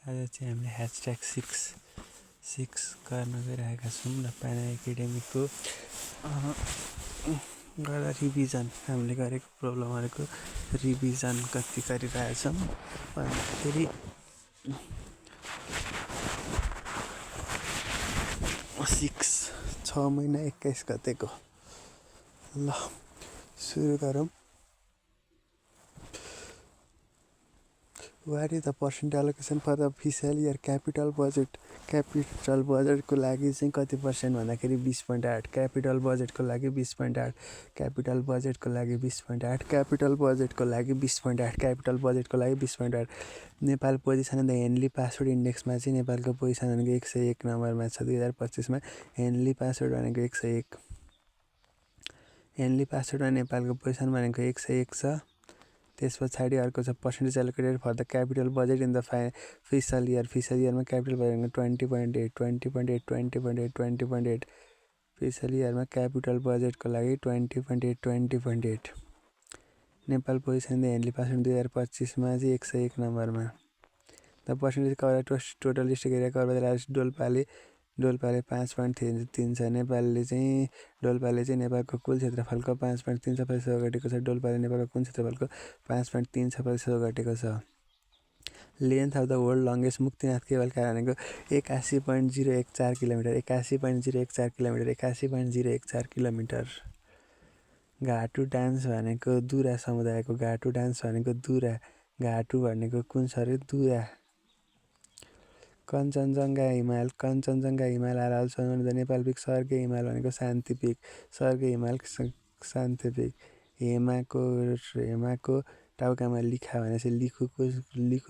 आज चाहिँ हामीले #6 गर्न गइरहेका छौँ र प्यान एकाडेमीको गर्दा रिभिजन हामीले गरेको प्रब्लमहरूको रिभिजन कति गरिरहेछौँ भन्दाखेरि 6 महिना 21 गतेको। ल सुरु गरौँ। What is the percent allocation for the official year? Capital बजेटको लागि चाहिँ कति पर्सेन्ट भन्दाखेरि 20.8, क्यापिटल बजेटको लागि 20.8, क्यापिटल बजेटको लागि 20.8, क्यापिटल बजेटको लागि 20.8, क्यापिटल बजेटको लागि 20.8। Nepal position in the Henley passport इन्डेक्समा चाहिँ नेपालको पोजिसन भनेको 101 नम्बरमा छ 2025मा। हेनली पासवर्ड भनेको 101, हेनली पासवर्डमा नेपालको पोजिसन भनेको 101 छ। त्यस पछाडि अर्को छ percentage allocated for the capital budget in the fiscal year. Fiscal इयरमा क्यापिटल बजेट 20.8, 20.8, 20.8, 20.8। फिसकल इयरमा क्यापिटल बजेटको लागि 20.8, 20.8। Nepal position in the Henley passport 2025मा चाहिँ 101 नम्बरमा। The percentage cover total district area cover by डोल्पाले 5.3 छ। डोल्पाले चाहिँ नेपालको कुल क्षेत्रफलको 5.3% ओगटेको छ। डोल्पाले नेपालको कुल क्षेत्रफलको 5.3% ओगटेको छ। Length of the world longest Muktinath cable car भनेको 81.014 किलोमिटर, 81.014 किलोमिटर, 81.014 किलोमिटर। घाटु डान्स भनेको दुरा समुदायको, घाटु डान्स भनेको दुरा, घाटु भनेको कुन छ अरे दुरा। कञ्चनजङ्घा हिमाल are also known the Nepal peak. सर्गे हिमाल भनेको शान्ति पिक, सर्गे हिमाल शान्ति पिक। हेमाको टाउकामा लिखा भनेपछि लिखु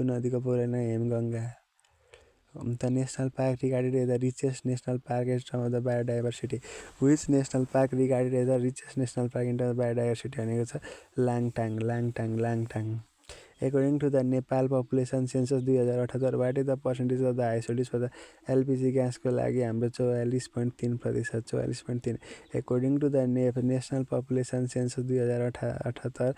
नदीको पहिलो Hemganga. The national park regarded as the richest national park in term of the biodiversity. Which national park regarded as the richest national park in term of biodiversity भनेको छ Langtang. According to the Nepal Population Census 2078, what is the percentage of the households for the LPG ग्यासको लागि हाम्रो 44.3%, 44.3। According to the National Population Census 2078,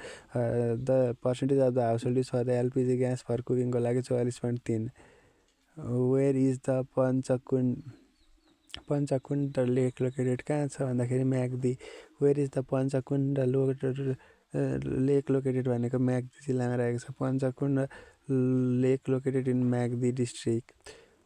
the percentage of the households for the LPG gas for cooking को लागि 44.3। Where is the Panchkund lake located कहाँ छ भन्दाखेरि Myagdi. Where is the Panchkund lake located भनेको म्याग्दी जिल्लामा रहेको छ। Panchkund lake located in Myagdi district.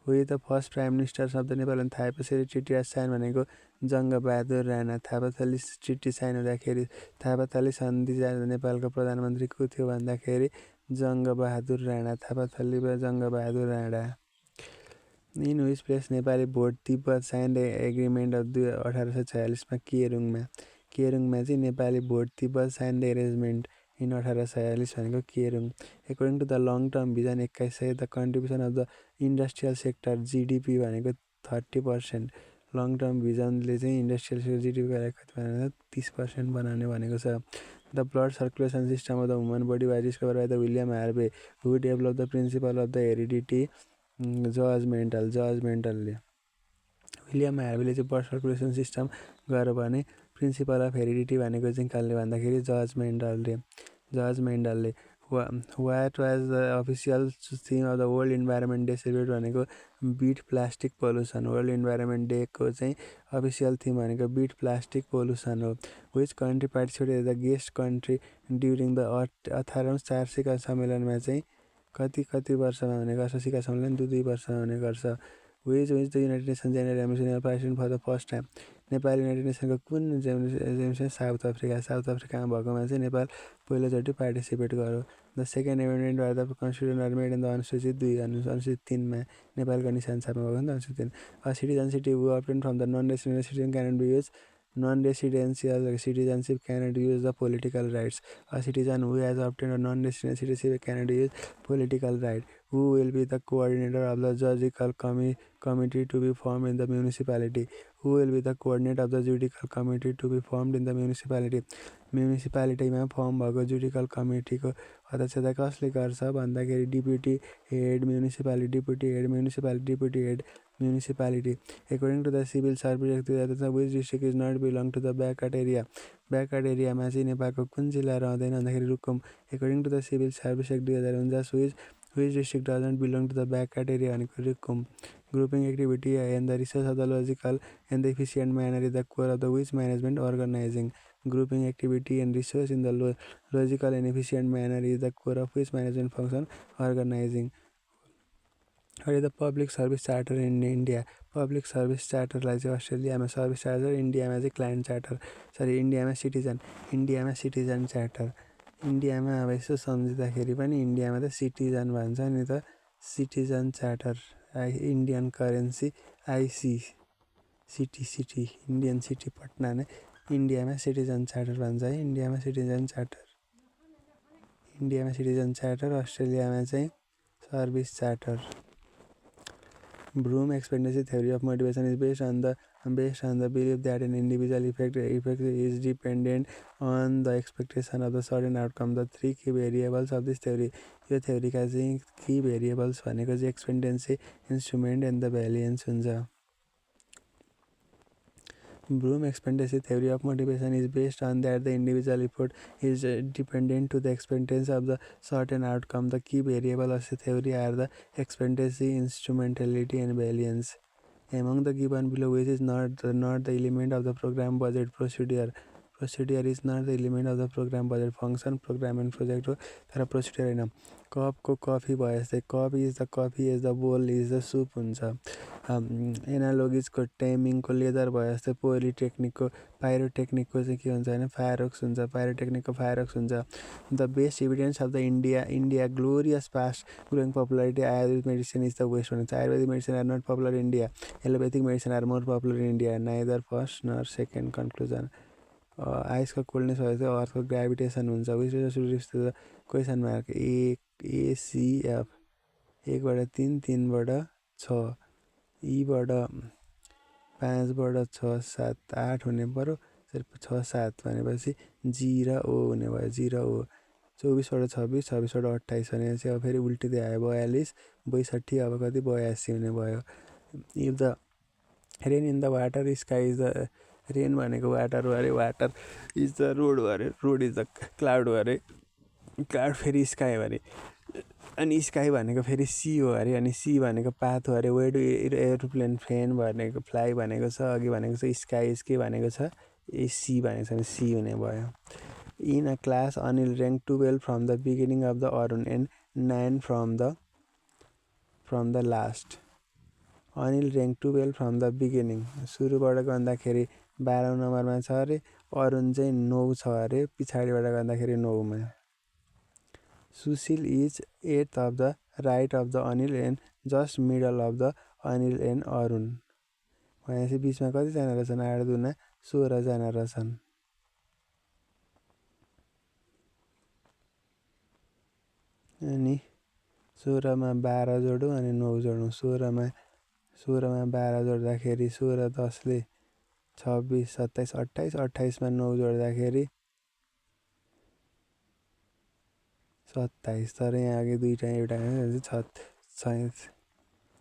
Who is the first prime minister of the Nepal Thapathali treaty sign भनेको जङ्गबहादुर राणा। थापाथली ट्रिटी साइन हुँदाखेरि थापाथली सन्धि नेपालको प्रधानमन्त्री को थियो भन्दाखेरि Jang Bahadur Rana. Thapathali Jang Bahadur Rana. In which place Nepali Bhot Tibet sign agreement of 1846मा केरुङमा चाहिँ Nepali Bhot Tibet sign the arrangement in 1846 भनेको Kerung. According to the long term vision 2100 the contribution of the industrial sector GDP भनेको 30%। लङ टर्म भिजनले चाहिँ इन्डस्ट्रियल सेक्टर जिडिपीको लागि कति भनेको 30% बनाउने भनेको छ। The blood circulation system of the human body was discovered by the William Harvey who develop the principle of the heredity जजमेन्टलले। William हार्वेले चाहिँ ब्लड सर्कुलेसन सिस्टम गर्यो भने प्रिन्सिपल अफ हेरिडिटी भनेको चाहिँ कसले भन्दाखेरि जजमेन्टलले। What was the official theme of the world environment day celebrate भनेको beat plastic pollution. World environment डेको चाहिँ अफिसियल थिम भनेको बिट प्लास्टिक पोल्युसन हो। Which country participated the guest country during the 18औं शिखर सम्मेलनमा चाहिँ कति वर्षमा हुने गर्छ शिखर सम्मेलन 2 वर्षमा हुने गर्छ। Which the united nation general assembly participate for the first time. Nepal united नेसनको कुन जेनेरेसन साउथ अफ्रिकामा भएकोमा चाहिँ नेपाल पहिलोचोटि पार्टिसिपेट गर्यो। The second amendment by the constitution are made in the अनुसूचित 2 अनुसूचित 3मा नेपालको निशान छाप्नु भएको नि त अनुसूचित 3। A citizenship who obtain from the non residential citizen cannot be use non-residential citizenship cannot use the political rights. A citizen who has obtained a non-residential citizenship cannot use political right. Who will be the coordinator of the judicial committee to be formed in the municipality? Who will be the coordinator of the judicial committee to be formed in the municipality? म्युनिसिपालिटीमा form भएको judicial कमिटीको अध्यक्षता कसले गर्छ भन्दाखेरि deputy head municipality. According to the Civil Service Act, which district is not belong to the backward area? Backward एरियामा चाहिँ नेपालको कुन जिल्ला रहँदैन भन्दाखेरि Rukum. According to the Civil Service Act 2049, which Which district doesn't belong to the back category भनेको Rukum. Grouping activity and the research of the logical and the efficient manner is the core of the which management organizing. Grouping activity and research in the logical and efficient manner is the core of which management function organizing. What is the public service charter in India? Public service charter लाई चाहिँ अस्ट्रेलियामा service charter, इन्डियामा चाहिँ client charter, sorry इन्डियामा citizen charter. इन्डियामा अब यसो सम्झिँदाखेरि पनि इन्डियामा त सिटिजन भन्छ नि त, सिटिजन चार्टर. इन्डियन करेन्सी आइसी सिटी इन्डियन सिटी पटना नै इन्डियामा सिटिजन चार्टर भन्छ है. इन्डियामा सिटिजन चार्टर, अस्ट्रेलियामा चाहिँ service charter. Bloom expectancy theory of motivation is based on the belief that an individual effect is dependent on the expectation of the certain outcome. The three key variables of this theory. यो theory का चाहिँ key variables भनेको चाहिँ expectancy, instrument and the variance हुन्छ. Bloom expectancy theory of motivation is based on that the individual effort is dependent to the expectancy of the certain outcome. The key variable of the theory are the expectancy, instrumentality, and variance. Among the given below, which is not the element of the program budget procedure. Procedure is not the element of the program budget. Function, program, and project हो तर procedure होइन. Cup को coffee भयो जस्तै cup is the coffee as the bowl is the soup हुन्छ. एनालोगिजको टाइमिङको leather भयो जस्तै पोलिटेक्निकको पाइरोटेक्निकको चाहिँ के हुन्छ भने फायरवर्क्स हुन्छ, पाइरोटेक्निकको फायरवर्क्स हुन्छ. The best evidence of the India glorious past growing popularity ayurvedic medicine is the west भन्छ. Ayurvedic medicine are not popular in India, allopathic medicine are more popular in India. Neither first nor second. Conclusion. आइसको coldness भयो चाहिँ अर्थको gravitation हुन्छ. Which question mark एसिएफ 1बाट 3, 3बाट 6, ईबाट 5बाट 6, 7, 8 हुने पर्यो. 6, 7 भनेपछि जी र ओ हुने भयो. जी र ओ 24बाट 26, 26बाट 28 भनेपछि अब फेरि उल्टिँदै आयो 42, 62, अब कति 82 हुने भयो. If the rain in the water sky is the rain भनेको वाटर हो अरे, वाटर इज द रोड हो अरे, रोड इज द क्लाउड हो अरे, क्लाउड फेरि स्काई हो अरे, अनि स्काई भनेको फेरि सी हो अरे, अनि सी भनेको पाथ हो अरे. वेयर डु एरोप्लेन फ्लेन भनेको फ्लाइ भनेको छ, अघि भनेको छ स्काई, स्के भनेको छ सी भनेको छ भने सी हुने भयो. In a class Anil rank 12 from the beginning of the Arun and 9 from the last. Anil rank 12 from the beginning, सुरुबाट गर्दाखेरि 12औं नम्बरमा छ अरे, अरुण चाहिँ 9 छ अरे, पछाडिबाट गर्दाखेरि 9मा. Sushil is 8th of the right of the Anil and just middle of the Anil and Arun. भनेपछि बिचमा कतिजना रहेछन्? 8 दुना 16 जना रहेछन्. अनि 16मा 12 जोडौँ अनि 9 जोडौँ. 16मा 12 जोड्दाखेरि 16, 10ले 26, 27, 28, 28मा 9 जोड्दाखेरि 27. तर यहाँ अघि दुईवटा एउटा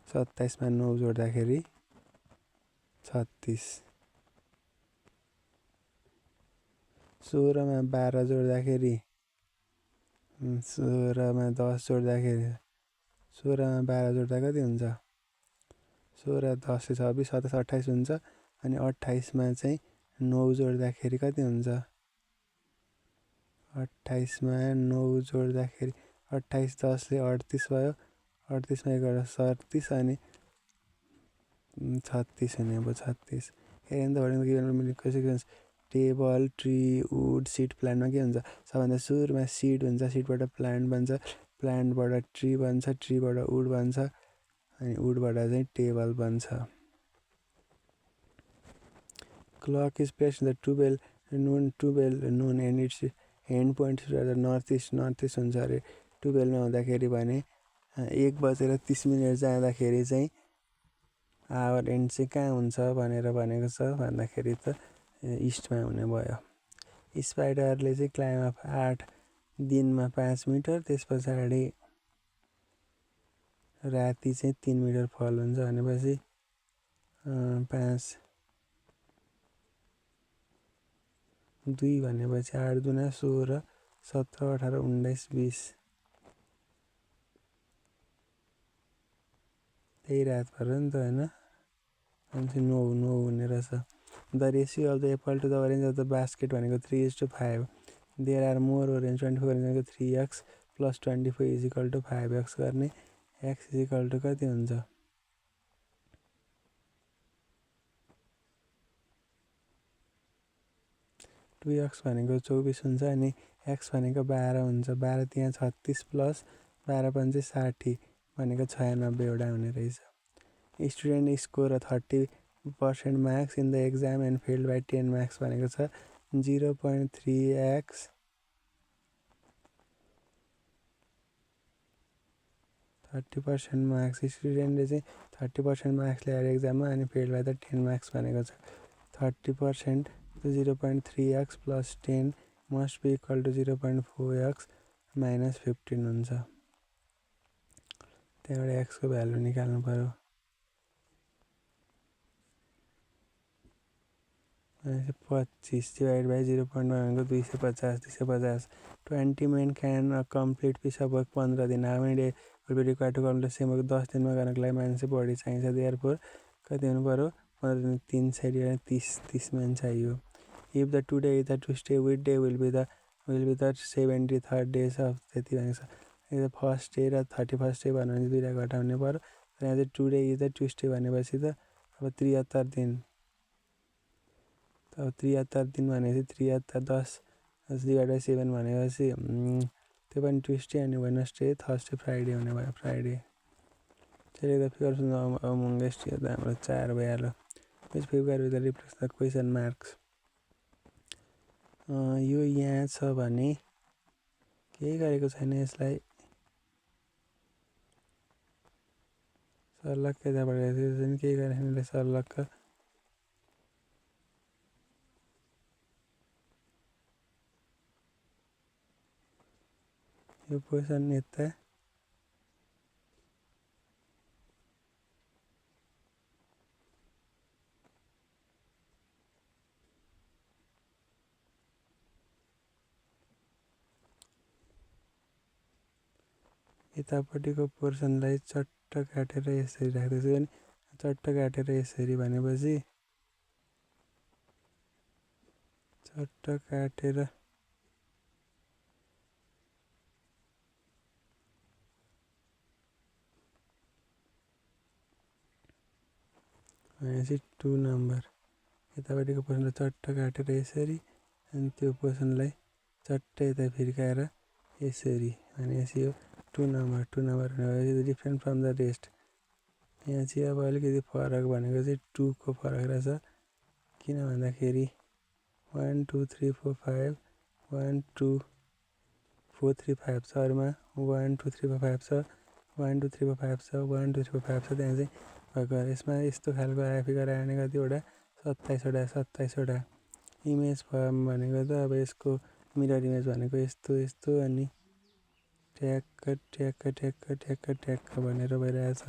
27मा 9 जोड्दाखेरि 36. 16मा 12 जोड्दाखेरि 16मा 10 जोड्दाखेरि 16मा 12 जोड्दा कति हुन्छ? 16, 10, 26, 27, 28 हुन्छ. अनि 28मा चाहिँ 9 जोड्दाखेरि कति हुन्छ? 28मा 9 जोड्दाखेरि 28, 10ले 38 भयो. 38मा 1 37 अनि 36 हुने भयो. 36. हेरेन टेबल, ट्री, वुड, सिड, प्लान्टमा के हुन्छ? सबभन्दा सुरुमा सिड हुन्छ, सिडबाट प्लान्ट बन्छ, प्लान्टबाट ट्री बन्छ, ट्रीबाट वुड बन्छ, अनि वुडबाट चाहिँ टेबल बन्छ. Clock is placed in the 12 Noon and it's and point north east हुन्छ अरे. 12मा हुँदाखेरि भने 1:30 जाँदाखेरि चाहिँ आवर एन्ड चाहिँ कहाँ हुन्छ भनेर भनेको छ भन्दाखेरि त इस्टमा हुने भयो. स्पाइडरले चाहिँ क्लाइम्ब अफ 8 दिनमा 5 मिटर, त्यस पछाडि राति चाहिँ 3 मिटर फल हुन्छ भनेपछि 5, 2 भनेपछि 8 दुना 16, 17, 18, 19, 20. त्यही रात पऱ्यो नि त होइन अनि 9 हुने रहेछ the ratio of the apple to the orange of the basket भनेको 3:5 there are more orange 24 orange भनेको 3x + 24 = 5x गर्ने x = कति हुन्छ 2x भनेको 24 हुन्छ अनि x भनेको 12 हुन्छ 12 त्यहाँ 36 + 12 × 60 भनेको 96 वटा हुने रहेछ student score 30% marks in the exam and failed by 10 marks भनेको छ 0.3x 30% मार्क्स स्टुडेन्टले चाहिँ 30% मार्क्स ल्याएर एक्जाममा अनि फेल्ड बाई द 10 मार्क्स भनेको छ 30% 0.3x + 10 must be equal to 0.4x - 15 हुन्छ त्यहाँबाट एक्सको भ्यालु निकाल्नु पर्यो 25 डिभाइड बाई 0.1 भनेको 250 20 men can complete piece of work 15 दिन how many days will be required to complete same work 10 दिनमा गर्नको लागि मान्छे बढी चाहिन्छ therefore कति हुनु पर्यो 15 दिन 3 30 men चाहियो if the today is the Tuesday which day will be the 73rd days of त्यति भनेको छ फर्स्ट डे र 31st डे भन्यो भने दुईवटा घटाउने पर्यो र यहाँ चाहिँ टुडे इज द ट्युसडे भनेपछि त अब 73 दिन अब 73 दिन भनेपछि 73 10 डिभाइड बाई 7 भनेपछि त्यो पनि ट्युसडे अनि वेडनेसडे थर्सडे फ्राइडे हुने भयो फ्राइडे त्यसले त फिगर अमङ्गेस्ट यो त हाम्रो 4 भइहाल्यो which figure with the replace the question marks यो यहाँ छ भने केही गरेको छैन यसलाई सर्लक्क यताबाट केही गरेको छैन सर्लक्क यो क्वेसन यता यतापट्टिको पोर्सनलाई चट्ट काटेर यसरी राख्दैछु अनि चट्ट काटेर यसरी भनेपछि चट्ट काटेर भनेपछि 2 नम्बर यतापट्टिको पोर्सनलाई चट्ट काटेर यसरी अनि त्यो पोर्सनलाई चट्ट यता फिर्काएर यसरी भनेपछि यो 2 नम्बर भनेपछि डिफ्रेन्ट फ्रम द रेस्ट यहाँ चाहिँ अब अलिकति फरक भनेको चाहिँ 2 को फरक रहेछ किन भन्दाखेरि 1 2 3 4 5 1 2 4 3 5 छ अरूमा 1 2 3 4 5 छ 1 2 3 4 5 छ 1 2 3 4 5 छ त्यहाँ चाहिँ भएको यसमा यस्तो खालको फिगर आयो भने कतिवटा 27 वटा इमेज फर्म भनेको त अब यसको मिरर इमेज भनेको यस्तो अनि ट्याक्क भनेर भइरहेछ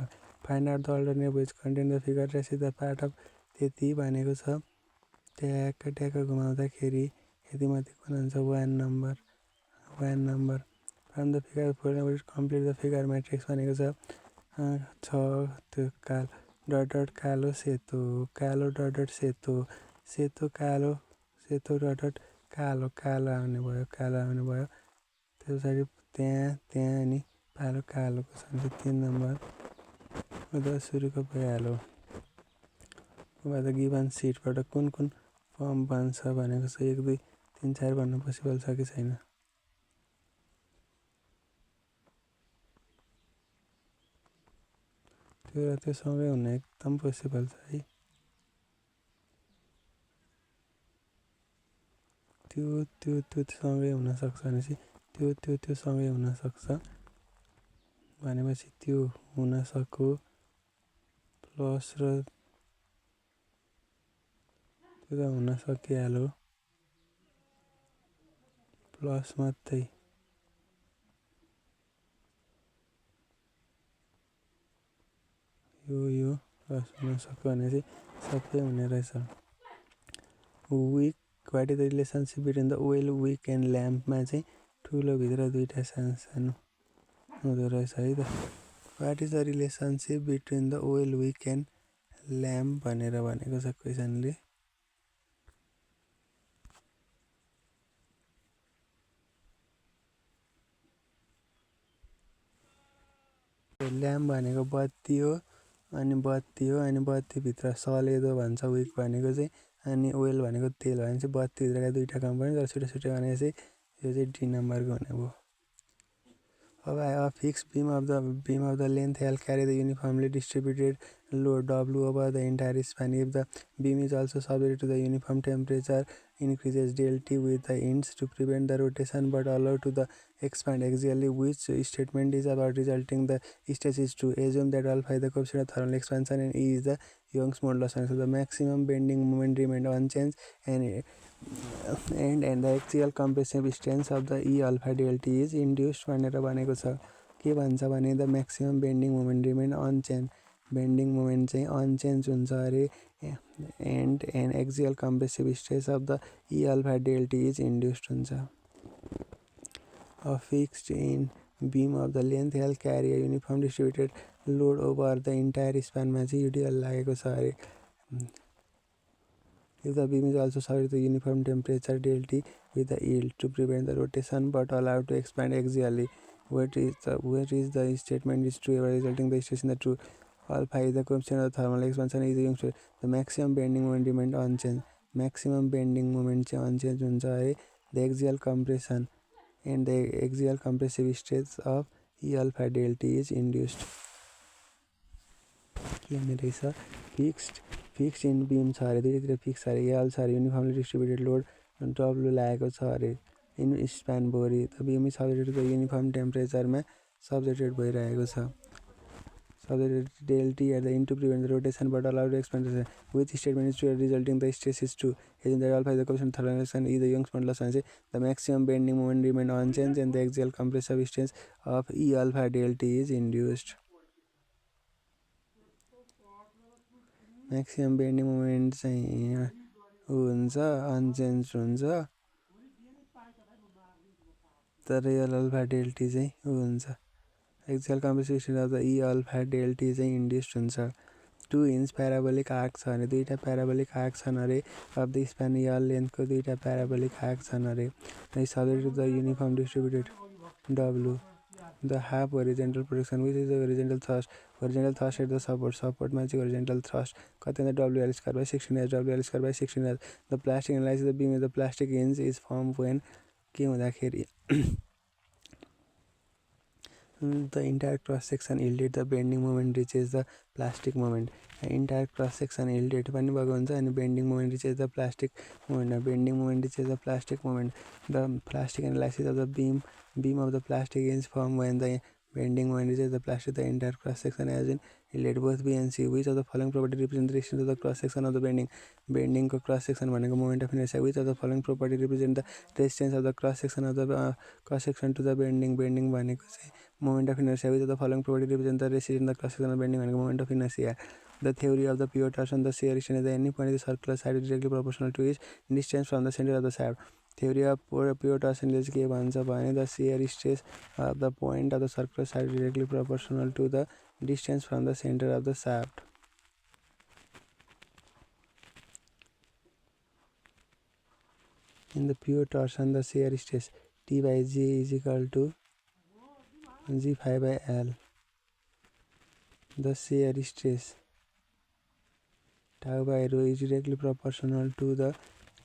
find out the alternative which contain the figure र सिधा पार्ट अफ त्यति भनेको छ ट्याक्क घुमाउँदाखेरि यति मात्रै कुन हुन्छ 1 number from the figure complete the figure matrix भनेको छ त्यो डट कालो सेतो डट सेतो कालो सेतो डट कालो आउने भयो त्यो पछाडि त्यहाँ अनि कालोको छ 3 नम्बर सुरुको भइहाल्यो अब गिभन सिटबाट कुन फर्म बन्छ भनेको छ 1 2 3 4 भन्नु पोसिबल छ कि छैन त्यो सँगै हुन एकदम पोसिबल छ है त्यो सँगै हुन सक्छ भनेपछि त्यो सँगै हुन सक्छ भनेपछि त्यो हुन सक्यो प्लस र त्यो त हुन सकिहाल्यो प्लस मात्रै यो प्लस हुन सक्यो भने चाहिँ सबै हुने रहेछ what is the relationship between the oil wick and ल्याम्पमा चाहिँ ठुलो भित्र दुईवटा सानो हुँदो रहेछ है त what is the relationship between the oil wick and lamp भनेर भनेको छ क्वेसनले। ल्याम्प भनेको बत्ती हो अनि बत्तीभित्र सलेदो भन्छ विक भनेको चाहिँ, अनि ओइल भनेको तेल भने चाहिँ बत्तीभित्रका दुईटा कम्पोनेन्ट तर छुट्टै छुट्टै भने चाहिँ यो चाहिँ डी नम्बरको हुने भयो। अब a fixed beam of the length L carry the uniformly distributed load W over the entire span. If the beam is also subject to the uniform temperature increases del T with the ends to prevent the rotation but allowed to the expand axially. Which statement is about resulting the stress is true? Assume that alpha is the coefficient of thermal expansion and E is the Young's modulus. So the maximum bending moment remained unchanged and the axial compressive strength of the E alpha del T is induced भनेर भनेको छ। के भन्छ भने the maximum bending moment remain unchanged, bending moment चाहिँ unchanged हुन्छ अरे and an axial compressive stress of the E alpha del T is induced हुन्छ। A fixed in beam of the length L carry a uniform distributed load over the entire स्प्यानमा चाहिँ UDL लागेको छ अरे। If the beam is also subject to uniform temperature del T with the yield to prevent the rotation but allowed to expand axially, where is the statement is true resulting the stress in the true? Alpha is the coefficient of thermal expansion is Young's modulus. The maximum bending moment remained unchanged. Maximum bending moment चाहिँ unchanged हुन्छ है। The axial compression and the axial compressive stress of E alpha del T is induced. के हुने रहेछ fixed in beam छ अरे, दुईतिर fix अरे, एल छ अरे, युनिफर्मली डिस्ट्रिब्युटेड लोड डब्लु लागेको छ अरे इन स्प्यान भरि त बीम सब्जेक्टेड टु युनिफर्म टेम्परेचरमा सब्जेक्टेड भइरहेको छ। Subjected del T at the into prevent the rotation but allowed expansion which statement is true resulting the stress is true? Assume that alpha is the coefficient of thermal expansion is the Young's modulus भने चाहिँ the maximum bending moment remain unchanged and the axial compressive stress of E alpha del T is induced. Maximum bending moment चाहिँ हुन्छ unchanged हुन्छ तर L alpha del t चाहिँ हुन्छ। Axial compressive stress of the E alpha del t चाहिँ induced हुन्छ। 2 inch प्याराबोलिक arc छ भने दुईटा प्याराबोलिक आर्क छन् अरे अफ द स्प्यान यल लेन्थको दुईटा प्याराबोलिक आर्क छन् अरे subject to the uniform distributed डब्लु the half horizontal projection which is the horizontal thrust at the सपोर्टमा चाहिँ होरिजेन्टल थ्रस्ट कति हुन्छ डब्लुएल स्क्वायर बाई 16 डब्लुएल square by 16 the plastic analysis the beam the plastic hinge is form when के हुँदाखेरि the entire cross section yielded the bending moment reaches the plastic moment. Entire cross section yielded पनि भएको हुन्छ अनि bending moment reaches the plastic moment. Bending moment reaches the plastic moment. The plastic analysis of the beam of the plastic is formed when the bending moment reaches the plastic. The entire cross section has been yielded both B and C. Which of the following property represent the distance of the cross section of the bending को cross section भनेको moment of inertia. Which of the following property represent the distance of the cross section of the cross section to the bending भनेको चाहिँ moment of inertia. Which of the following property represent the resistance of the cross section of bending भनेको moment of inertia. The theory of the pure torsion, the shear strength at any point in the circular side is directly proportional to its distance from the center of the shaft. Theory of pure torsion ले के भन्छ भने the shear stress of the point of the circular side is directly proportional to the distance from the center of the shaft. In the pure torsion, the shear stress T by J is equal to G phi by L. The shear stress tau by rho is directly proportional to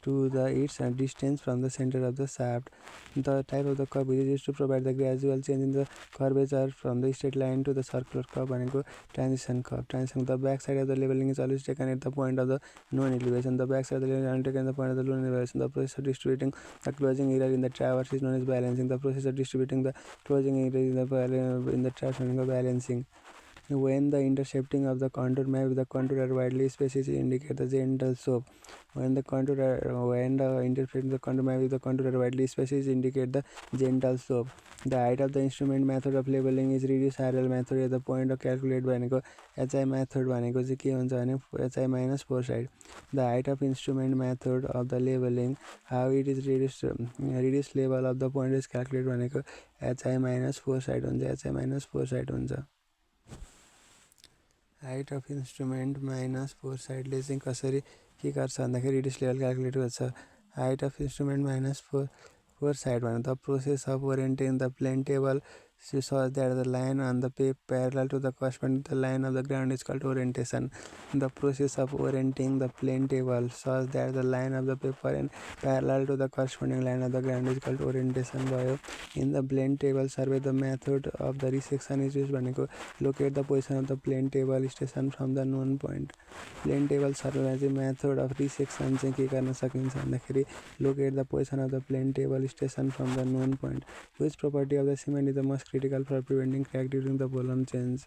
its distance from the center of the shaft. The type of the curve is used to provide the gradual change in the curvature from the straight line to the circular curve भनेको transition curve. The back side of the leveling is always taken at the point of the known elevation. The back side of the leveling is taken at the point of the known elevation. The process of distributing the closing error in the traverse is known as balancing. The process of distributing the closing error in the traverse is balancing. When the intercepting of the contour map with the contour are widely spaced indicate the gentle slope. When the intercepting the contour map with the contour are widely spaced indicate the gentle slope. The height of the instrument method of leveling is reduced RL method at the point of calculate भनेको HI method भनेको चाहिँ के हुन्छ भने HI minus 4 side. The height of instrument method of the leveling how it is reduced level of the point is calculate भनेको HI minus 4 side हुन्छ HI minus 4 side हुन्छ. Height of instrument minus force साइडले चाहिँ कसरी के गर्छ भन्दाखेरि reduce level calculate गर्छ। Height of instrument minus fore side भने the process of orienting the plane table such that the line on the parallel to the corresponding the line of the ground is called orientation. The process of orienting the plane table such that the line of the paper and parallel to the corresponding line of the ground is called orientation भयो। In the plane table survey the method of the resection is used भनेको locate the position of the plane table station from the known point। Plane table सर्वेमा चाहिँ method of resection चाहिँ के गर्न सकिन्छ भन्दाखेरि locate the position of the plane table station from the known point. Which property of the cement is the most critical for preventing crack during the volume change.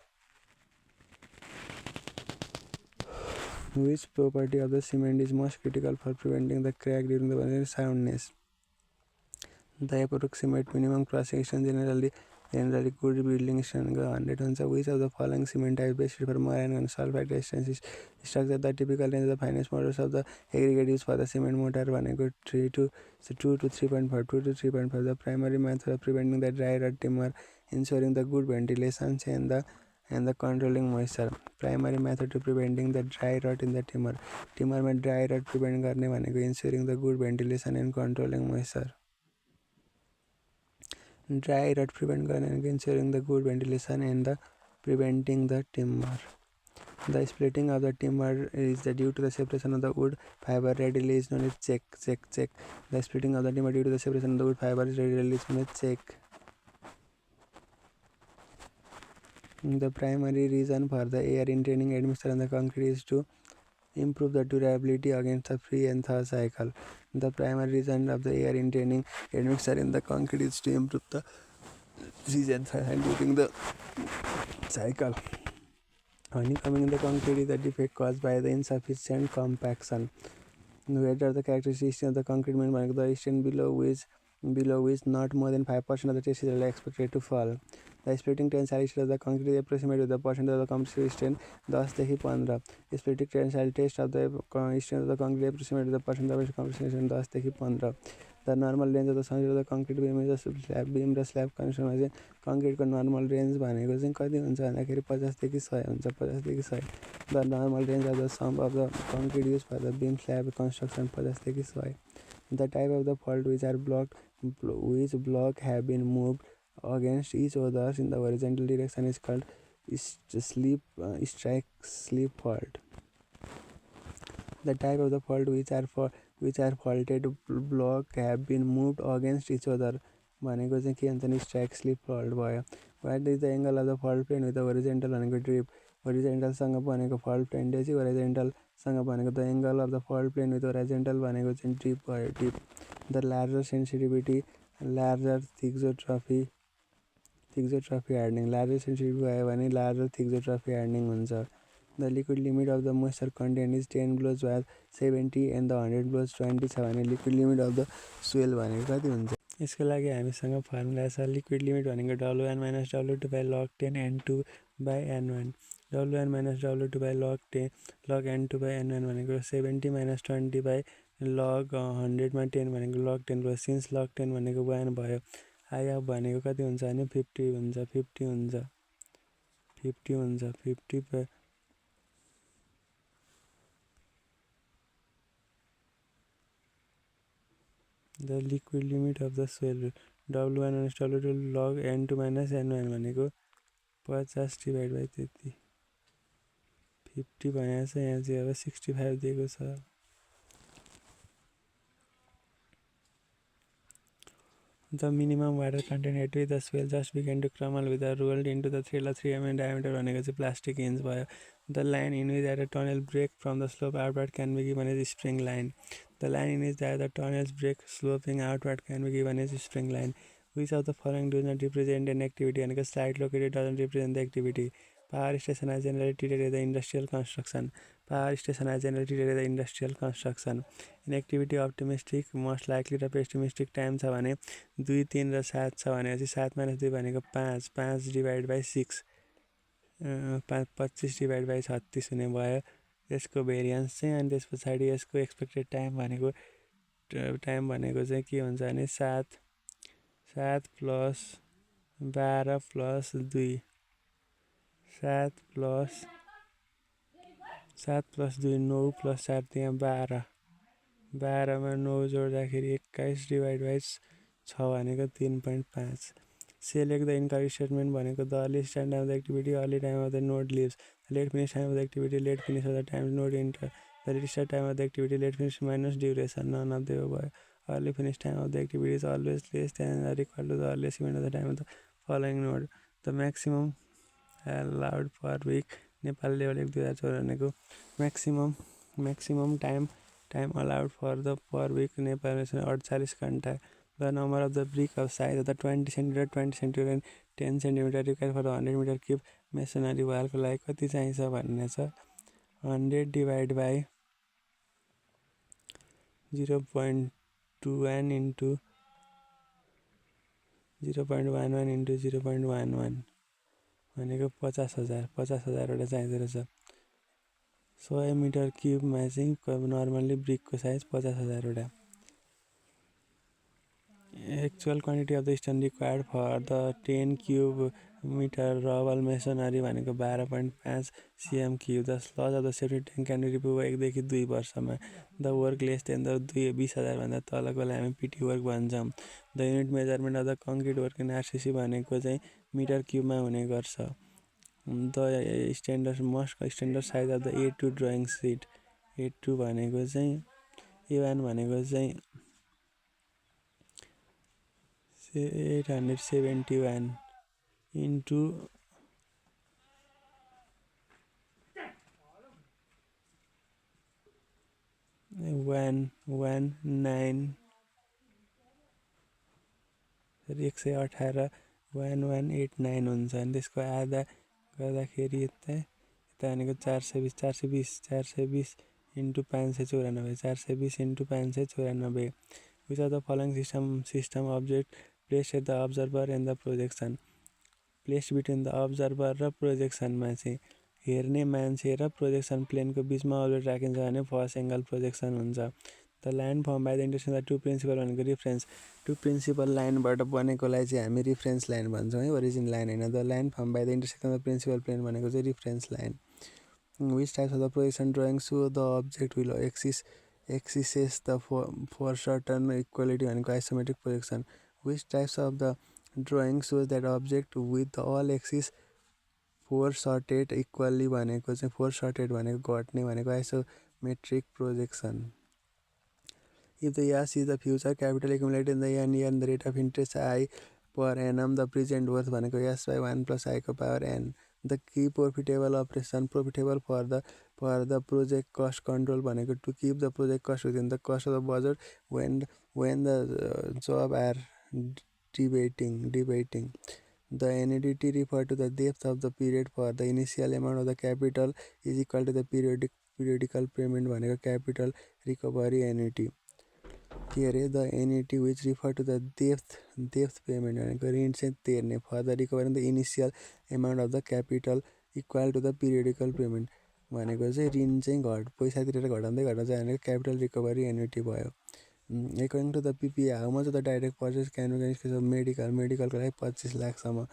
Which property of the cement is most critical for preventing the crack during the soundness. The approximate minimum crossing distance generally good building strength 100 हुन्छ। Which of the following cement type best for marine and sulfide resistance structure the typical range of the finest models of the aggregate used for the cement mortar भनेको 2 to 3.5 2 to 3.5 the primary method of preventing the dry rot timber ensuring the good ventilation and the controlling moisture। primary method to preventing the dry rot in the timber में dry rot prevent गर्ने भनेको ensuring the good ventilation and controlling moisture। dry rot prevent गर्ने ensuring the good ventilation and the preventing the timber। The splitting of the timber is due to the separation of the wood fiber readily is known as check। The splitting of the timber due to the separation of the wood fiber readily is known as check। The primary reason for the air intaining admixture on the concrete is to improve the durability against the free and thaw cycle। The primary reason of the air intaining admixture in the concrete is to improve the free and thaw during the cycle। Honeycombing in the concrete is the defect caused by the insufficient compaction। Whether the characteristics of the concrete mean by the extent below which not more than 5% of the test is expected to fall। The splitting tensile strength of the concrete is approximated with the percentage of the compressive strength 10 देखि 15। Splitting tensile test of the strength of the concrete is approximated with the percentage of the compressive strength 10 देखि 15। The normal range of the structure of the concrete beam is the slab beam र slab कन्स्ट्रक्सनमा चाहिँ कङ्क्रिटको normal range भनेको चाहिँ कति हुन्छ भन्दाखेरि 50 देखि 100 हुन्छ। 50 देखि 100। The normal range of the sum of the concrete used for the beam slab construction 50 देखि 100। The type of the fault which block have been moved against each other in the horizontal direction is called strike slip fault। The type of the fault which are faulted block have been moved against each other भनेको चाहिँ के हुन्छ नि strike slip fault भयो। What is the angle of the fault plane with the horizontal भनेको drip horizontal सँग भनेको fault plane चाहिँ horizontal सँग भनेको the angle of the fault plane with horizontal भनेको चाहिँ ड्रिप भयो drip. The larger sensitivity larger thixotrophy hardening larger sensitivity भयो भने larger thixotrophy hardening हुन्छ। The liquid limit of the moisture content is 10 blows while 70 and the 100 blows 20 छ भने liquid limit of the swell भनेको कति हुन्छ। यसको लागि हामीसँग फर्मुला छ। लिक्विड लिमिट भनेको W1 minus W2 by log 10 N2 by N1। W1 minus W2 by log N2 by N1 भनेको 70 minus 20 by log 100 मा 10 भनेको log 10 भयो। सिन्स log 10 भनेको 1 भयो। IF भनेको कति हुन्छ भने 50 हुन्छ 50 by the liquid limit of the swell W1 minus W2 log N2 minus N1 भनेको 50 डिभाइड बाई 30 50 भनेको छ यहाँ चाहिँ अब 65 दिएको छ। The minimum water content at which the swell just began to crumble with the rolled into the 3 mm diameter भनेको चाहिँ plastic inch भयो। The line in which that a tunnel break from the slope outward can be given as spring line। The line in which that the tunnels break sloping outward can be given as spring line। Which of the following does not represent an activity भनेको site located doesn't represent the activity। Power station are generally treated as the industrial construction। Power station are generally treated as the industrial construction। Inactivity optimistic most likely र pessimistic time छ भने 2 3 र 7 छ भनेपछि 7 - 2 भनेको 5 5 divide by 6 25 divide by 36 हुने भयो यसको भेरिएन्स चाहिँ। अनि त्यस पछाडि यसको एक्सपेक्टेड टाइम भनेको चाहिँ के हुन्छ भने 7 प्लस 12 प्लस 2 7 प्लस 7 + 2 9 + 4 त्यहाँ 12 12मा 9 जोड्दाखेरि 21 / 6 भनेको 3.5। Select the incorrect statement भनेको the earliest time of the activity, early time of the node leaves, the late finish time of the activity, late finish of the time node enter, the restart time of the activity, late finish minus duration, none of the above. Early finish time of the activity is always less than or equal to the earliest event of the time of the following node. The maximum allowed per week, Nepali level 1 2004 भनेको maximum time allowed for the per week Nepali 48 घण्टा. The number of the brick of size of the 20 cm, 20 cm and 10 cm required for the 100 meter cube masonry wall को लागि कति चाहिन्छ भन्ने छ. 100 divided by 0.21 into 0.11 into 0.11 भनेको 50,000 वटा चाहिँदो रहेछ. 100 मिटर क्युबमा चाहिँ नर्मल्ली ब्रिकको साइज 50,000 वटा. Actual quantity of the stone required for the 10 cube meter rubble masonry भनेको 12.5 cm3. The sludge of the safety tank can be removed 1 देखि 2 वर्षमा. The work less than the 20,000 भन्दा तलकोलाई हामी PT work भन्छौँ. The unit measurement of the concrete work in RCC भनेको चाहिँ metre क्युबमा हुने गर्छ. The standard size of the A2 drawing sheet. A2 भनेको चाहिँ A1 भनेको चाहिँ 871 into 118 1189 हुन्छ. अनि त्यसको आधा गर्दाखेरि यता भनेको 420 into 594 420 into 594. Which of the following system object placed at the observer and the projection? Placed between the observer र प्रोजेक्सनमा चाहिँ हेर्ने मान्छे र प्रोजेक्सन प्लेनको बिचमा अब्जेक्ट राखिन्छ भने फर्स्ट एङ्गल प्रोजेक्सन हुन्छ. The line form by the intersection of two principal भनेको रिफरेन्स. टु प्रिन्सिपल लाइनबाट बनेकोलाई चाहिँ हामी रिफरेन्स लाइन भन्छौँ है, ओरिजिन लाइन होइन. The line form by the intersection of principal plane भनेको चाहिँ reference line. Which types of the projection drawing so the object will axes the for certain equality भनेको isometric projection. Which types of the drawing shows that object with all axis foreshortened equally भनेको चाहिँ foreshortened भनेको घट्ने भनेको isometric projection. If the S is the future capital accumulated in the year and the rate of interest I per annum, the present worth भनेको S by 1 plus I को power n. The key profitable operation profitable for the project cost control भनेको to keep the project cost within the cost of the budget when the job are debating. The NDT refer to the depth of the period for the initial amount of the capital is equal to the periodical payment भनेको capital recovery annuity. के अरे the annuity which refer to the depth payment भनेको ऋण चाहिँ तिर्ने for the recovery the initial amount of the capital equal to the periodical payment भनेको चाहिँ ऋण चाहिँ पैसा तिरेर घटाउँदै भनेको capital recovery annuity भयो. According to the PPA, how much of the direct purchase can be done in medical को लागि 25 लाखसम्म.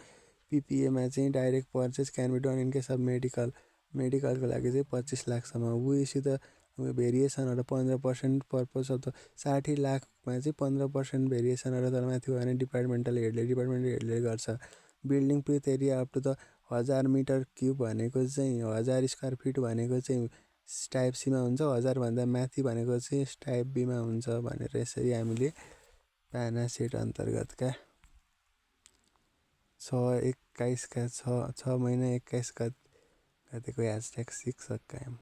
PPA मा चाहिँ direct purchase can be done in case of medical को लागि चाहिँ 25 लाखसम्म. We see the भेरिएसन र 15% पर्पज अफ द 60 लाखमा चाहिँ 15% भेरिएसन र तर माथि भयो भने डिपार्टमेन्टल हेडले गर्छ. Building plinth area up to the 1000 metre cube भनेको चाहिँ 1000 स्क्वायर फिट भनेको चाहिँ टाइप सीमा हुन्छ. 1000 भन्दा माथि भनेको चाहिँ टाइप बीमा हुन्छ भनेर यसरी हामीले पाना सेट अन्तर्गतका 6/21 का 6 महिना 21 गतेको #6 सकायौँ.